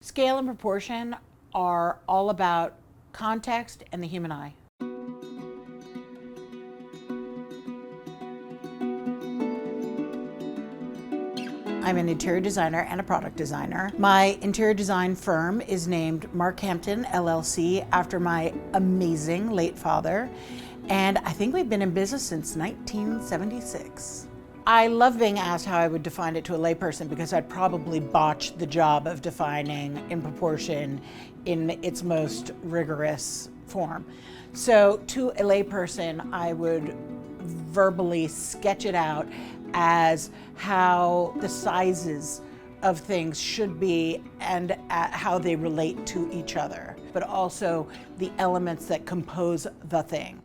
Scale and proportion are all about context and the human eye. I'm an interior designer and a product designer. My interior design firm is named Mark Hampton, LLC, after my amazing late father. And I think we've been in business since 1976. I love being asked how I would define it to a layperson because I'd probably botch the job of defining in proportion in its most rigorous form. So to a layperson, I would verbally sketch it out as how the sizes of things should be and how they relate to each other, but also the elements that compose the thing.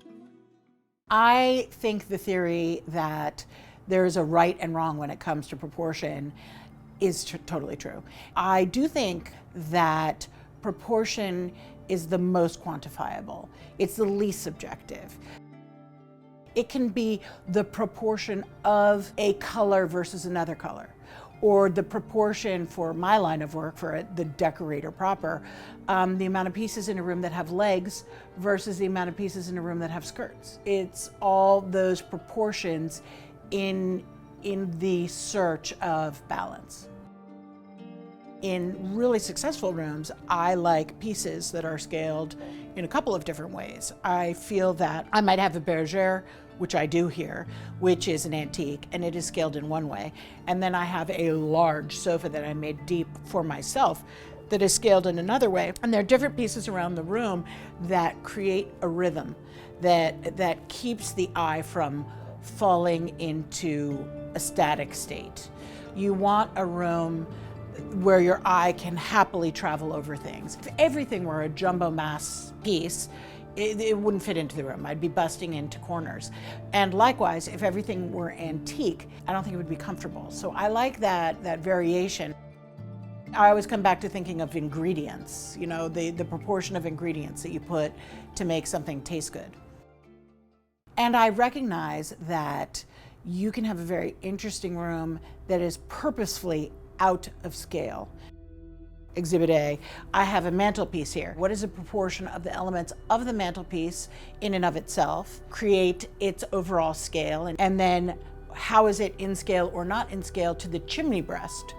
I think the theory that there's a right and wrong when it comes to proportion is totally true. I do think that proportion is the most quantifiable. It's the least subjective. It can be the proportion of a color versus another color, or the proportion for my line of work, for the decorator proper, the amount of pieces in a room that have legs versus the amount of pieces in a room that have skirts. It's all those proportions in the search of balance. In really successful rooms, I like pieces that are scaled in a couple of different ways. I feel that I might have a bergère, which I do here, which is an antique, and it is scaled in one way. And then I have a large sofa that I made deep for myself that is scaled in another way. And there are different pieces around the room that create a rhythm that keeps the eye from falling into a static state. You want a room where your eye can happily travel over things. If everything were a jumbo mass piece, it wouldn't fit into the room. I'd be busting into corners. And likewise, if everything were antique, I don't think it would be comfortable. So I like that variation. I always come back to thinking of ingredients, you know, the proportion of ingredients that you put to make something taste good. And I recognize that you can have a very interesting room that is purposefully out of scale. Exhibit A, I have a mantelpiece here. What is the proportion of the elements of the mantelpiece in and of itself, create its overall scale, and then how is it in scale or not in scale to the chimney breast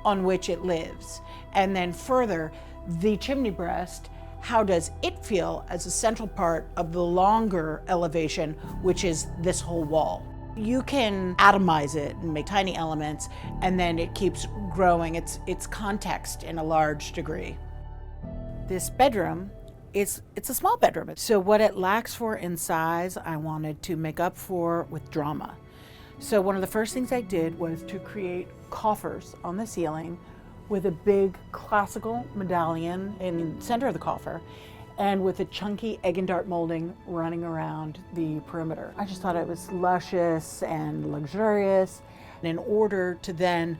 on which it lives? And then further, the chimney breast, how does it feel as a central part of the longer elevation, which is this whole wall? You can atomize it and make tiny elements, and then it keeps growing its context in a large degree. This bedroom, it's a small bedroom. So what it lacks for in size, I wanted to make up for with drama. So one of the first things I did was to create coffers on the ceiling with a big classical medallion in the center of the coffer, and with a chunky egg and dart molding running around the perimeter. I just thought it was luscious and luxurious. And in order to then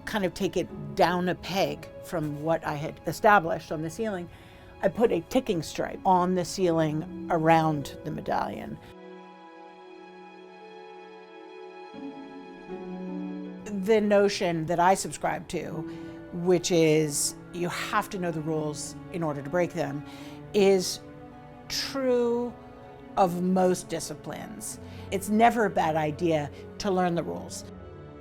kind of take it down a peg from what I had established on the ceiling, I put a ticking stripe on the ceiling around the medallion. The notion that I subscribe to, which is you have to know the rules in order to break them, is true of most disciplines. It's never a bad idea to learn the rules.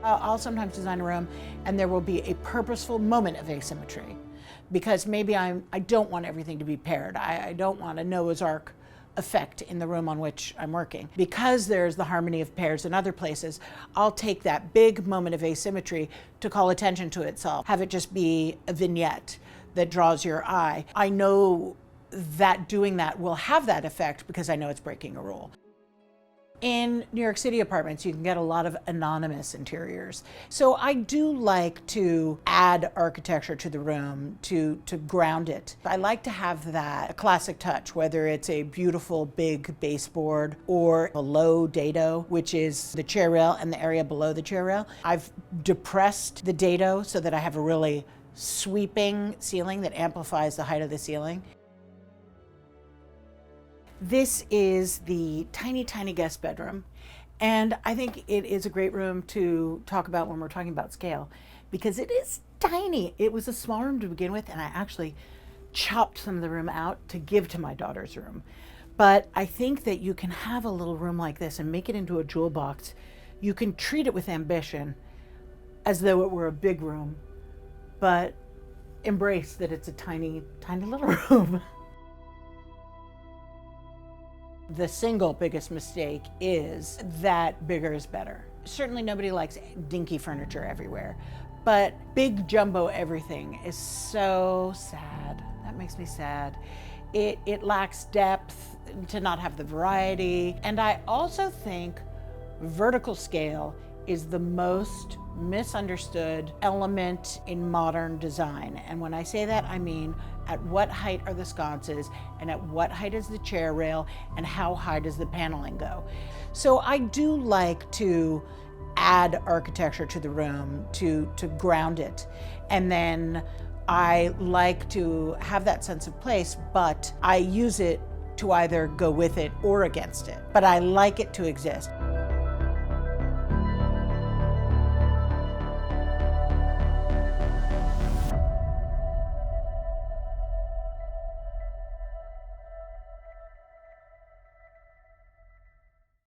I'll sometimes design a room and there will be a purposeful moment of asymmetry because maybe I don't want everything to be paired. I don't want a Noah's Ark effect in the room on which I'm working. Because there's the harmony of pairs in other places, I'll take that big moment of asymmetry to call attention to itself, have it just be a vignette that draws your eye. I know that doing that will have that effect because I know it's breaking a rule. In New York City apartments, you can get a lot of anonymous interiors. So I do like to add architecture to the room to ground it. I like to have that classic touch, whether it's a beautiful big baseboard or a low dado, which is the chair rail and the area below the chair rail. I've depressed the dado so that I have a really sweeping ceiling that amplifies the height of the ceiling. This is the tiny, tiny guest bedroom, and I think it is a great room to talk about when we're talking about scale, because it is tiny. It was a small room to begin with, and I actually chopped some of the room out to give to my daughter's room. But I think that you can have a little room like this and make it into a jewel box. You can treat it with ambition as though it were a big room, but embrace that it's a tiny, tiny little room. The single biggest mistake is that bigger is better. Certainly nobody likes dinky furniture everywhere, but big jumbo everything is so sad. That makes me sad. It lacks depth to not have the variety. And I also think vertical scale is the most misunderstood element in modern design. And when I say that, I mean at what height are the sconces, and at what height is the chair rail, and how high does the paneling go? So I do like to add architecture to the room to ground it. And then I like to have that sense of place, but I use it to either go with it or against it. But I like it to exist.